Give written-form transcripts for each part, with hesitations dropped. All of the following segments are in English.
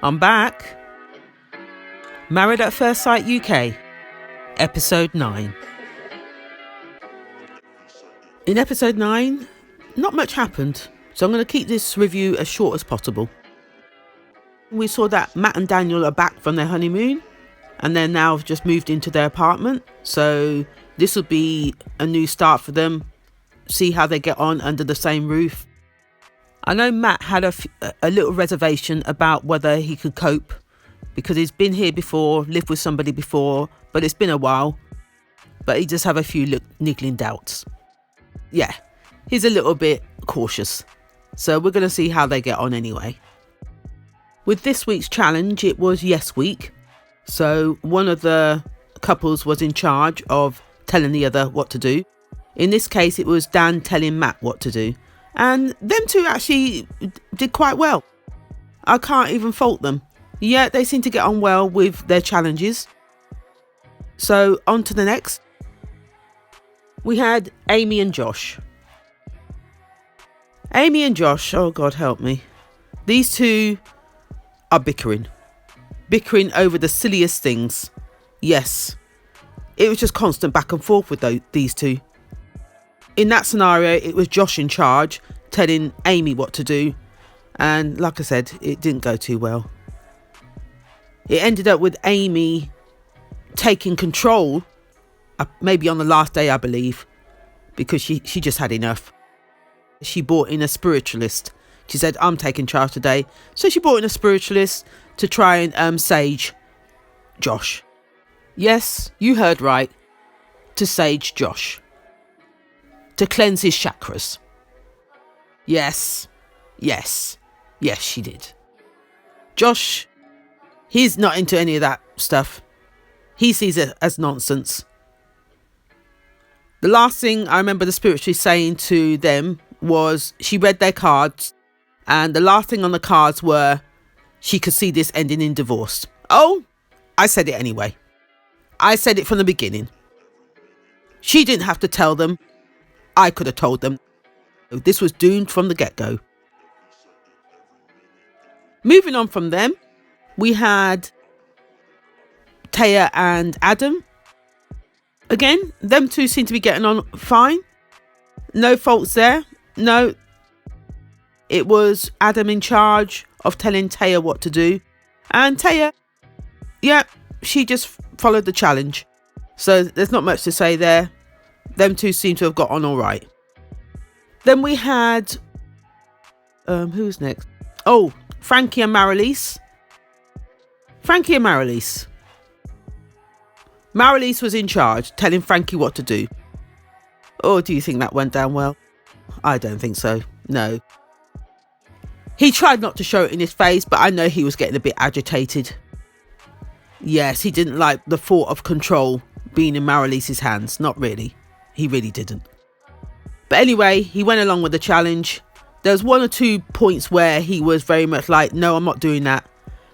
I'm back. Married at First Sight UK, Episode 9. In Episode 9, not much happened, so I'm going to keep this review as short as possible. We saw that Matt and Daniel are back from their honeymoon, and they're now just moved into their apartment, so this will be a new start for them, see how they get on under the same roof. I know Matt had a little reservation about whether he could cope, because he's been here before, lived with somebody before, but it's been a while. But he just have a few niggling doubts. Yeah, he's a little bit cautious. So we're going to see how they get on anyway. With this week's challenge, it was Yes Week. So one of the couples was in charge of telling the other what to do. In this case, it was Dan telling Matt what to do. And them two actually did quite well. I can't even fault them. Yeah, they seem to get on well with their challenges. So on to the next. We had Amy and Josh. Amy and Josh, oh God help me. These two are bickering. Bickering over the silliest things. Yes, it was just constant back and forth with these two. In that scenario, it was Josh in charge, telling Amy what to do. And like I said, it didn't go too well. It ended up with Amy taking control, maybe on the last day, I believe, because she just had enough. She brought in a spiritualist. She said, I'm taking charge today. So she brought in a spiritualist to try and sage Josh. Yes, you heard right. To sage Josh. To cleanse his chakras. Yes, she did. Josh, he's not into any of that stuff. He sees it as nonsense. The last thing I remember the spiritualist saying to them was she read their cards, and the last thing on the cards were she could see this ending in divorce. Oh, I said it anyway. I said it from the beginning. She didn't have to tell them. I could have told them. This was doomed from the get-go. Moving on from them, we had Taya and Adam. Again, them two seem to be getting on fine. No faults there. No. It was Adam in charge of telling Taya what to do. And Taya, yeah, she just followed the challenge. So there's not much to say there. Them two seem to have got on all right. Then we had, who's next? Oh, Frankie and Marilise. Frankie and Marilise. Marilise was in charge, telling Frankie what to do. Oh, do you think that went down well? I don't think so. No. He tried not to show it in his face, but I know he was getting a bit agitated. Yes, he didn't like the thought of control being in Marilise's hands. Not really. He really didn't. But anyway, he went along with the challenge. There was one or two points where he was very much like, no, I'm not doing that.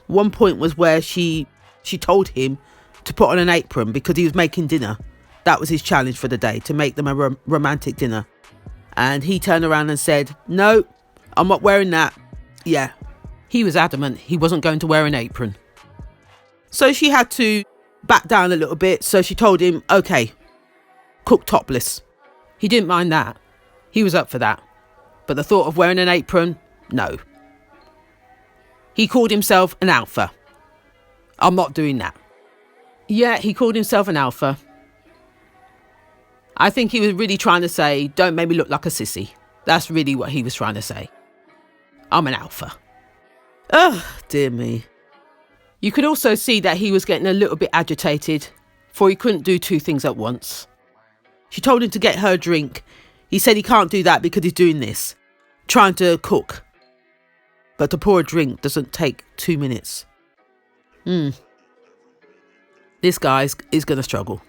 One point was where she told him to put on an apron because he was making dinner. That was his challenge for the day, to make them a romantic dinner. And he turned around and said, no, I'm not wearing that. Yeah, he was adamant he wasn't going to wear an apron. So she had to back down a little bit. So she told him, okay, cook topless. He didn't mind that. He was up for that. But the thought of wearing an apron, no. He called himself an alpha. I'm not doing that. Yeah, he called himself an alpha. I think he was really trying to say, don't make me look like a sissy. That's really what he was trying to say. I'm an alpha. Oh, dear me. You could also see that he was getting a little bit agitated, for he couldn't do two things at once. She told him to get her a drink. He said he can't do that because he's doing this, trying to cook. But to pour a drink doesn't take 2 minutes. This guy is going to struggle.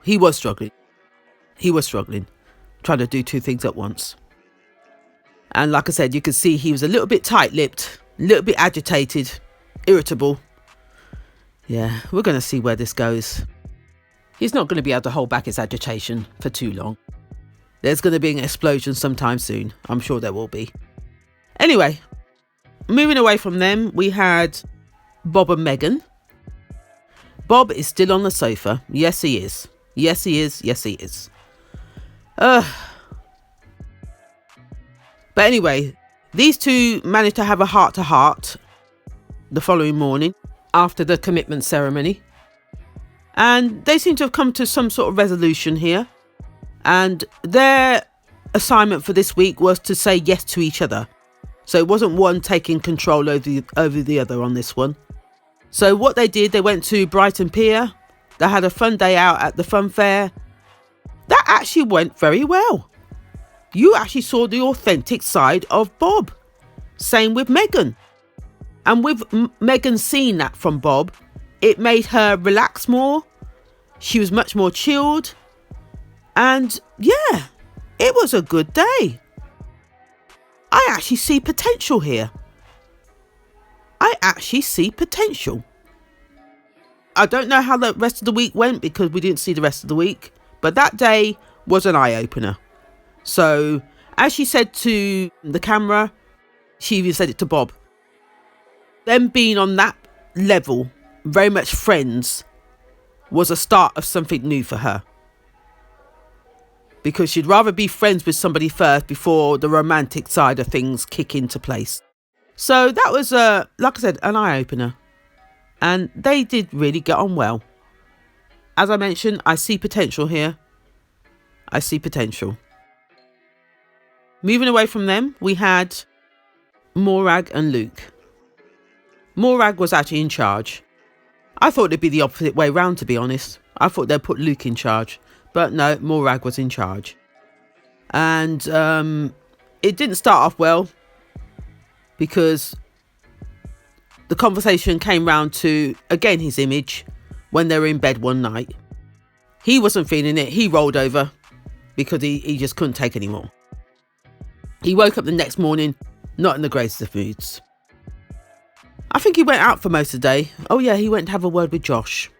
He was struggling, trying to do two things at once. And like I said, you could see he was a little bit tight-lipped, a little bit agitated, irritable. Yeah, we're going to see where this goes. He's not going to be able to hold back his agitation for too long. There's going to be an explosion sometime soon. I'm sure there will be. Anyway, moving away from them, we had Bob and Megan. Bob is still on the sofa. Yes, he is. Yes, he is. Yes, he is. But anyway, these two managed to have a heart-to-heart the following morning after the commitment ceremony. And they seem to have come to some sort of resolution here. And their assignment for this week was to say yes to each other. So it wasn't one taking control over the other on this one. So what they did, they went to Brighton Pier. They had a fun day out at the fun fair. That actually went very well. You actually saw the authentic side of Bob. Same with Megan. And with Megan seeing that from Bob, it made her relax more. She was much more chilled. And yeah, it was a good day. I actually see potential here. I actually see potential. I don't know how the rest of the week went because we didn't see the rest of the week. But that day was an eye-opener. So, as she said to the camera, she even said it to Bob. Them being on that level, very much friends, was a start of something new for her. Because she'd rather be friends with somebody first before the romantic side of things kick into place. So that was, like I said, an eye-opener. And they did really get on well. As I mentioned, I see potential here. I see potential. Moving away from them, we had Morag and Luke. Morag was actually in charge. I thought it'd be the opposite way round, to be honest. I thought they'd put Luke in charge. But no, Morag was in charge. And it didn't start off well because the conversation came round to, again, his image when they were in bed one night. He wasn't feeling it. He rolled over because he just couldn't take any more. He woke up the next morning, not in the greatest of moods. I think he went out for most of the day. Oh yeah, he went to have a word with Josh.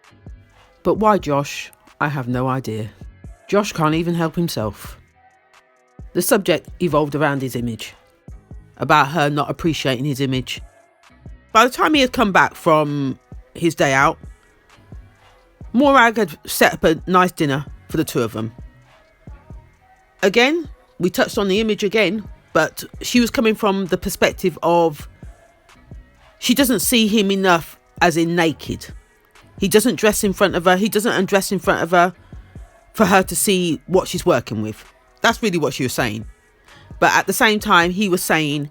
But why Josh? I have no idea. Josh can't even help himself. The subject evolved around his image. About her not appreciating his image. By the time he had come back from his day out, Morag had set up a nice dinner for the two of them. Again, we touched on the image again, but she was coming from the perspective of she doesn't see him enough as in naked. He doesn't dress in front of her. He doesn't undress in front of her for her to see what she's working with. That's really what she was saying. But at the same time, he was saying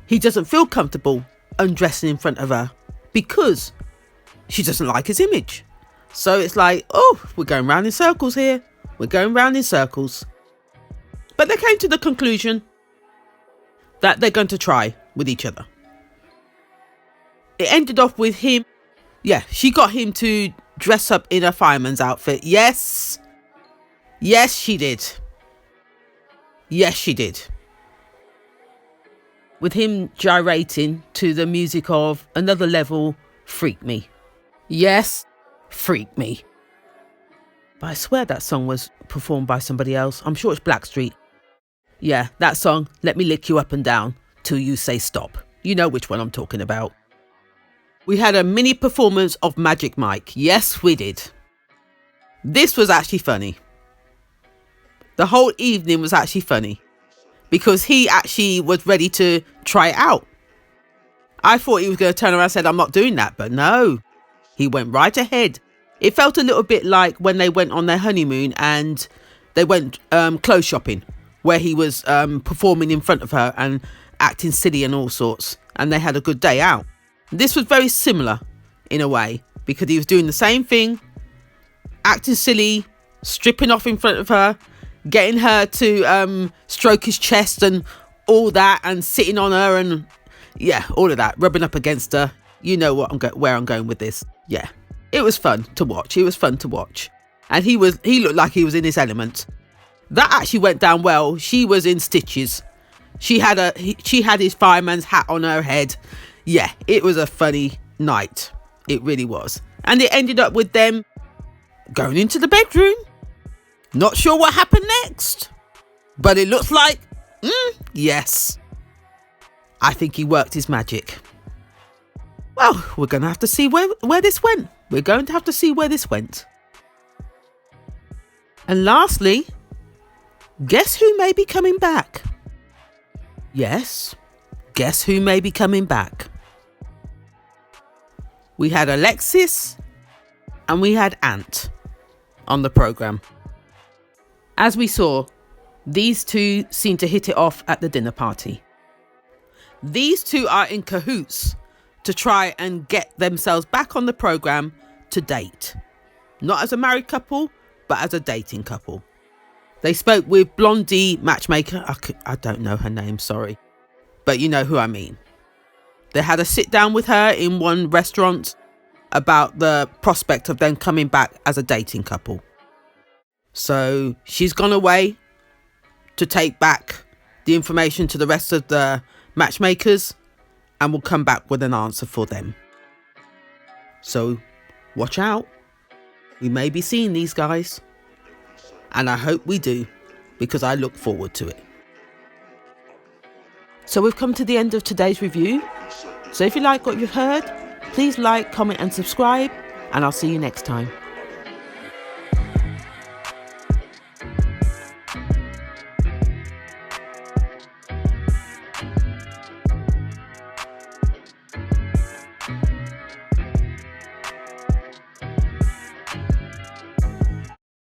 he doesn't feel comfortable undressing in front of her because she doesn't like his image. So it's like, oh, we're going round in circles here. We're going round in circles. But they came to the conclusion that they're going to try with each other. It ended off with him. Yeah, she got him to dress up in a fireman's outfit. Yes. Yes, she did. Yes, she did. With him gyrating to the music of Another Level, Freak Me. Yes, Freak Me. But I swear that song was performed by somebody else. I'm sure it's Blackstreet. Yeah, that song, Let Me Lick You Up and Down Till You Say Stop. You know which one I'm talking about. We had a mini performance of Magic Mike. Yes, we did. This was actually funny. The whole evening was actually funny because he actually was ready to try it out. I thought he was going to turn around and say, I'm not doing that. But no, he went right ahead. It felt a little bit like when they went on their honeymoon and they went clothes shopping, where he was performing in front of her and acting silly and all sorts. And they had a good day out. This was very similar in a way because he was doing the same thing, acting silly, stripping off in front of her, getting her to stroke his chest and all that, and sitting on her and yeah, all of that, rubbing up against her. You know where I'm going with this. Yeah, it was fun to watch. It was fun to watch, and he looked like he was in his element. That actually went down well. She was in stitches. She had his fireman's hat on her head. Yeah, it was a funny night. It really was. And it ended up with them going into the bedroom. Not sure what happened next, but it looks like, yes, I think he worked his magic. Well, we're going to have to see where this went. We're going to have to see where this went. And lastly, guess who may be coming back? Yes, guess who may be coming back? We had Alexis and we had Ant on the programme. As we saw, these two seem to hit it off at the dinner party. These two are in cahoots to try and get themselves back on the programme to date. Not as a married couple, but as a dating couple. They spoke with Blondie Matchmaker. I don't know her name, sorry. But you know who I mean. They had a sit down with her in one restaurant about the prospect of them coming back as a dating couple. So she's gone away to take back the information to the rest of the matchmakers and will come back with an answer for them. So watch out. We may be seeing these guys. And I hope we do, because I look forward to it. So we've come to the end of today's review. So if you like what you've heard, please like, comment and subscribe, and I'll see you next time.